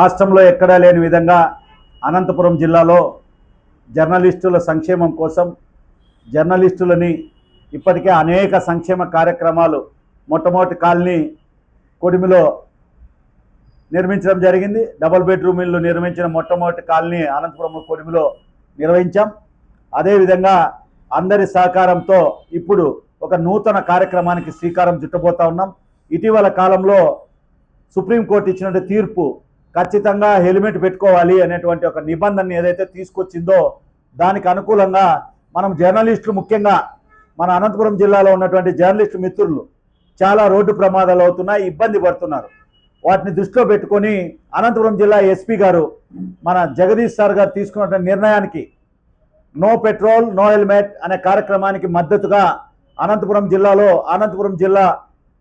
రాష్ట్రంలో ఎక్కడా లేని విధంగా అనంతపురం జిల్లాలో జర్నలిస్టుల సంక్షేమం కోసం జర్నలిస్టులని ఇప్పటికే అనేక సంక్షేమ కార్యక్రమాలు మొట్టమొదటి కాలనీ కొడిమిలో నిర్మించడం జరిగింది. డబుల్ బెడ్రూమ్ ఇల్లు నిర్మించిన మొట్టమొదటి కాలనీ అనంతపురం కొడిమిలో నిర్వహించాం. అదేవిధంగా అందరి సహకారంతో ఇప్పుడు ఒక నూతన కార్యక్రమానికి శ్రీకారం చుట్టబోతా ఉన్నాం. ఇటీవల కాలంలో సుప్రీంకోర్టు ఇచ్చినటువంటి తీర్పు ఖచ్చితంగా హెల్మెట్ పెట్టుకోవాలి అనేటువంటి ఒక నిబంధన ఏదైతే తీసుకొచ్చిందో దానికి అనుకూలంగా మనం జర్నలిస్టులు, ముఖ్యంగా మన అనంతపురం జిల్లాలో ఉన్నటువంటి జర్నలిస్టు మిత్రులు చాలా రోడ్డు ప్రమాదాలు అవుతున్నాయి, ఇబ్బంది పడుతున్నారు. వాటిని దృష్టిలో పెట్టుకొని అనంతపురం జిల్లా ఎస్పీ గారు మన జగదీష్ సార్ గారు తీసుకున్న నిర్ణయానికి నో పెట్రోల్ నో హెల్మెట్ అనే కార్యక్రమానికి మద్దతుగా అనంతపురం జిల్లాలో అనంతపురం జిల్లా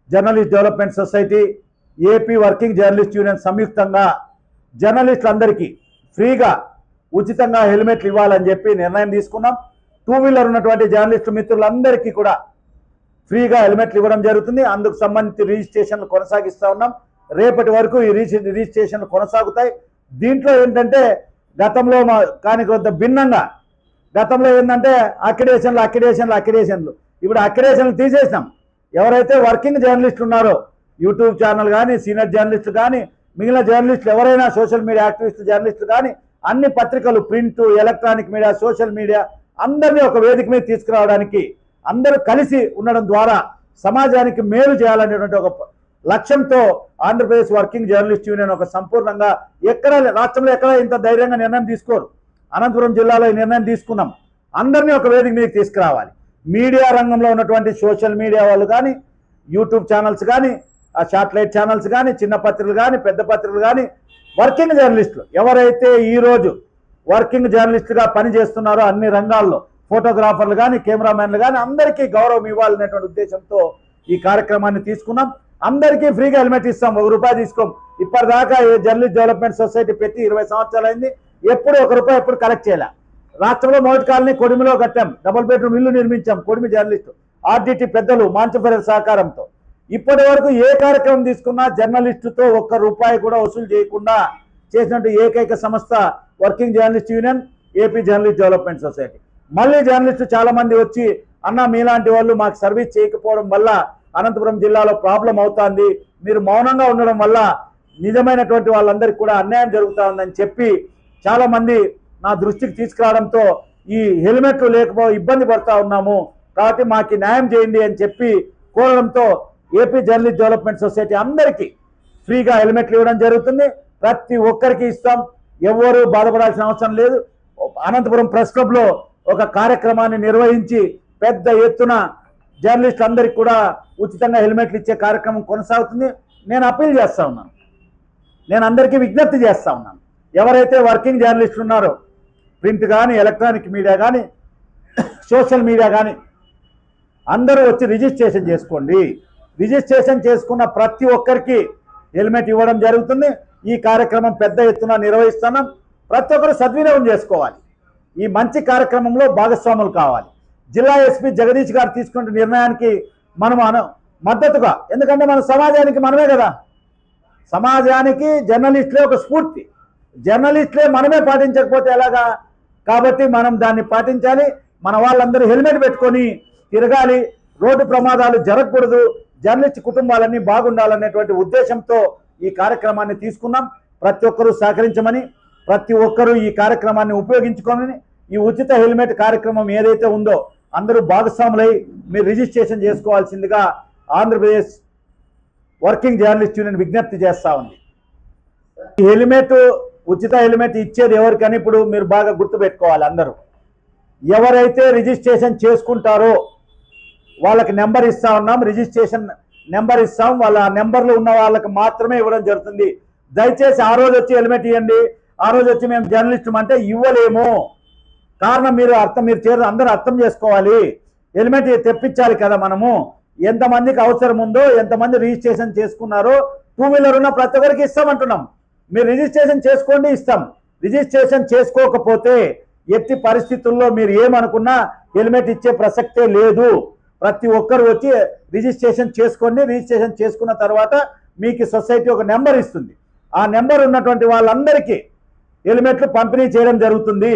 journalist development society, AP working journalist union సంయుక్తంగా జర్నలిస్టులందరికీ ఫ్రీగా ఉచితంగా హెల్మెట్లు ఇవ్వాలని చెప్పి నిర్ణయం తీసుకున్నాం. టూ వీలర్ ఉన్నటువంటి జర్నలిస్టు మిత్రులందరికీ కూడా ఫ్రీగా హెల్మెట్లు ఇవ్వడం జరుగుతుంది. అందుకు సంబంధించి రిజిస్ట్రేషన్లు కొనసాగిస్తూ ఉన్నాం. రేపటి వరకు ఈ రిజిస్ట్రేషన్లు కొనసాగుతాయి. దీంట్లో ఏంటంటే గతంలో కానీ కొంత భిన్నంగా గతంలో ఏంటంటే అక్రిడేషన్లు ఇప్పుడు అక్రిడేషన్లు తీసేసినాం. ఎవరైతే వర్కింగ్ జర్నలిస్టులు ఉన్నారో యూట్యూబ్ ఛానల్ కానీ, సీనియర్ జర్నలిస్టులు కానీ, మిగిలిన జర్నలిస్టులు ఎవరైనా, సోషల్ మీడియా యాక్టివిస్టు జర్నలిస్టులు కానీ, అన్ని పత్రికలు, print, electronic media, social media అందరినీ ఒక వేదిక మీద తీసుకురావడానికి, అందరూ కలిసి ఉండడం ద్వారా సమాజానికి మేలు చేయాలనేటువంటి ఒక లక్ష్యంతో ఆంధ్రప్రదేశ్ వర్కింగ్ జర్నలిస్ట్ యూనియన్ ఒక సంపూర్ణంగా రాష్ట్రంలో ఎక్కడ ఇంత ధైర్యంగా నిర్ణయం తీసుకోరు. అనంతపురం జిల్లాలో ఈ నిర్ణయం తీసుకున్నాం. అందరినీ ఒక వేదిక మీదకి తీసుకురావాలి. మీడియా రంగంలో ఉన్నటువంటి సోషల్ మీడియా వాళ్ళు కానీ, యూట్యూబ్ ఛానల్స్ కానీ, ఆ శాటిలైట్ ఛానల్స్ కానీ, చిన్న పత్రికలు కానీ, పెద్ద పత్రికలు కానీ, వర్కింగ్ జర్నలిస్టులు ఎవరైతే ఈరోజు వర్కింగ్ జర్నలిస్టుగా పనిచేస్తున్నారో అన్ని రంగాల్లో, ఫోటోగ్రాఫర్లు కానీ, కెమెరామెన్లు కానీ అందరికీ గౌరవం ఇవ్వాలనేటువంటి ఉద్దేశంతో ఈ కార్యక్రమాన్ని తీసుకున్నాం. అందరికీ ఫ్రీగా హెల్మెట్ ఇస్తాం, ₹1 తీసుకోం. ఇప్పటిదాకా జర్నలిస్ట్ డెవలప్మెంట్ సొసైటీ పెట్టి 20 సంవత్సరాలు అయింది. ఎప్పుడు ₹1 ఎప్పుడు కలెక్ట్ చేయాలి. రాష్ట్రంలో మొదటి కాలనీ కొడిమిలో కట్టాం, డబుల్ బెడ్రూమ్ ఇల్లు నిర్మించాం. కొడిమి జర్నలిస్టు ఆర్డిటి పెద్దలు మాంచఫెరల్ సహకారంతో ఇప్పటి వరకు ఏ కార్యక్రమం తీసుకున్నా జర్నలిస్టుతో ₹1 కూడా వసూలు చేయకుండా చేసినట్టు ఏకైక సంస్థ working journalist union, AP journalist development society. మళ్ళీ జర్నలిస్టు చాలా మంది వచ్చి, అన్న మీలాంటి వాళ్ళు మాకు సర్వీస్ చేయకపోవడం వల్ల అనంతపురం జిల్లాలో ప్రాబ్లం అవుతుంది, మీరు మౌనంగా ఉండడం వల్ల నిజమైనటువంటి వాళ్ళందరికీ కూడా అన్యాయం జరుగుతూ ఉందని చెప్పి చాలా మంది నా దృష్టికి తీసుకురావడంతో ఈ హెల్మెట్లు లేకపోతే ఇబ్బంది పడుతూ ఉన్నాము, కాబట్టి మాకు న్యాయం చేయండి అని చెప్పి కోరడంతో ఏపీ జర్నలిస్ట్ డెవలప్మెంట్ సొసైటీ అందరికీ ఫ్రీగా హెల్మెట్లు ఇవ్వడం జరుగుతుంది. ప్రతి ఒక్కరికి ఇస్తాం, ఎవరు బాధపడాల్సిన అవసరం లేదు. అనంతపురం ప్రెస్ క్లబ్లో ఒక కార్యక్రమాన్ని నిర్వహించి పెద్ద ఎత్తున జర్నలిస్ట్ అందరికీ కూడా ఉచితంగా హెల్మెట్లు ఇచ్చే కార్యక్రమం కొనసాగుతుంది. నేను అప్పీల్ చేస్తూ ఉన్నాను, నేను అందరికీ విజ్ఞప్తి చేస్తూ ఉన్నాను. ఎవరైతే వర్కింగ్ జర్నలిస్టులు ఉన్నారో, ప్రింట్ కానీ, ఎలక్ట్రానిక్ మీడియా కానీ, సోషల్ మీడియా కానీ, అందరూ వచ్చి రిజిస్ట్రేషన్ చేసుకోండి. రిజిస్ట్రేషన్ చేసుకున్న ప్రతి ఒక్కరికి హెల్మెట్ ఇవ్వడం జరుగుతుంది. ఈ కార్యక్రమం పెద్ద ఎత్తున నిర్వహిస్తున్నాం. ప్రతి ఒక్కరు సద్వినియోగం చేసుకోవాలి. ఈ మంచి కార్యక్రమంలో భాగస్వాములు కావాలి. జిల్లా ఎస్పీ జగదీష్ గారు తీసుకున్న నిర్ణయానికి మనం మద్దతుగా, ఎందుకంటే మన సమాజానికి మనమే కదా, సమాజానికి జర్నలిస్టులే ఒక స్ఫూర్తి. జర్నలిస్టులే మనమే పాటించకపోతే ఎలాగా? కాబట్టి మనం దాన్ని పాటించాలి. మన వాళ్ళందరూ హెల్మెట్ పెట్టుకొని తిరగాలి. రోడ్డు ప్రమాదాలు జరగకూడదు, జర్నలిస్ట్ కుటుంబాలన్నీ బాగుండాలనేటువంటి ఉద్దేశంతో ఈ కార్యక్రమాన్ని తీసుకున్నాం. ప్రతి ఒక్కరూ సహకరించమని, ప్రతి ఒక్కరూ ఈ కార్యక్రమాన్ని ఉపయోగించుకోమని, ఈ ఉచిత హెల్మెట్ కార్యక్రమం ఏదైతే ఉందో అందరూ భాగస్వాములై మీరు రిజిస్ట్రేషన్ చేసుకోవాల్సిందిగా ఆంధ్రప్రదేశ్ వర్కింగ్ జర్నలిస్ట్ యూనియన్ విజ్ఞప్తి చేస్తూ ఉంది. ఈ హెల్మెట్, ఉచిత హెల్మెట్ ఇచ్చేది ఎవరికని ఇప్పుడు మీరు బాగా గుర్తుపెట్టుకోవాలి. అందరూ ఎవరైతే రిజిస్ట్రేషన్ చేసుకుంటారో వాళ్ళకి నెంబర్ ఇస్తా ఉన్నాం, రిజిస్ట్రేషన్ నెంబర్ ఇస్తాం. వాళ్ళ నెంబర్లు ఉన్న వాళ్ళకి మాత్రమే ఇవ్వడం జరుగుతుంది. దయచేసి ఆ రోజు వచ్చి హెల్మెట్ ఇవ్వండి, ఆ రోజు వచ్చి మేము జర్నలిస్టు అంటే ఇవ్వలేము. కారణం మీరు అందరూ అర్థం చేసుకోవాలి. హెల్మెట్ తెప్పించాలి కదా మనము. ఎంతమందికి అవసరం ఉందో, ఎంతమంది రిజిస్ట్రేషన్ చేసుకున్నారో, టూ వీలర్ ఉన్న ప్రతి ఒక్కరికి ఇస్తామంటున్నాం. మీరు రిజిస్ట్రేషన్ చేసుకోండి, ఇస్తాం. రిజిస్ట్రేషన్ చేసుకోకపోతే ఎట్టి పరిస్థితుల్లో మీరు ఏమనుకున్నా హెల్మెట్ ఇచ్చే ప్రసక్తే లేదు. ప్రతి ఒక్కరు వచ్చి రిజిస్ట్రేషన్ చేసుకోండి. రిజిస్ట్రేషన్ చేసుకున్న తర్వాత మీకు సొసైటీ ఒక నెంబర్ ఇస్తుంది. ఆ నెంబర్ ఉన్నటువంటి వాళ్ళందరికీ హెల్మెట్లు పంపిణీ చేయడం జరుగుతుంది.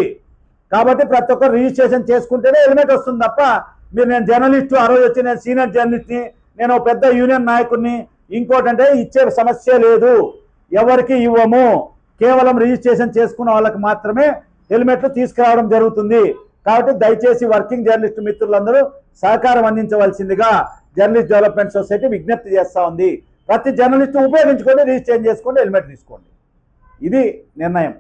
కాబట్టి ప్రతి ఒక్కరు రిజిస్ట్రేషన్ చేసుకుంటేనే హెల్మెట్ వస్తుంది తప్ప మీరు నేను జర్నలిస్టు, ఆ రోజు వచ్చి నేను సీనియర్ జర్నలిస్ట్ని, నేను పెద్ద యూనియన్ నాయకుడిని, ఇంకోటంటే ఇచ్చే సమస్య లేదు. ఎవరికి ఇవ్వము, కేవలం రిజిస్ట్రేషన్ చేసుకున్న వాళ్ళకి మాత్రమే హెల్మెట్లు తీసుకురావడం జరుగుతుంది. కాబట్టి దయచేసి వర్కింగ్ జర్నలిస్టు మిత్రులందరూ సహకారం అందించవలసిందిగా జర్నలిస్ట్ డెవలప్మెంట్ సొసైటీ విజ్ఞప్తి చేస్తూ ఉంది. ప్రతి జర్నలిస్టు ఉపయోగించుకొని రిజిస్ట్రేషన్ చేసుకోండి, హెల్మెట్ తీసుకోండి. ఇది నిర్ణయం.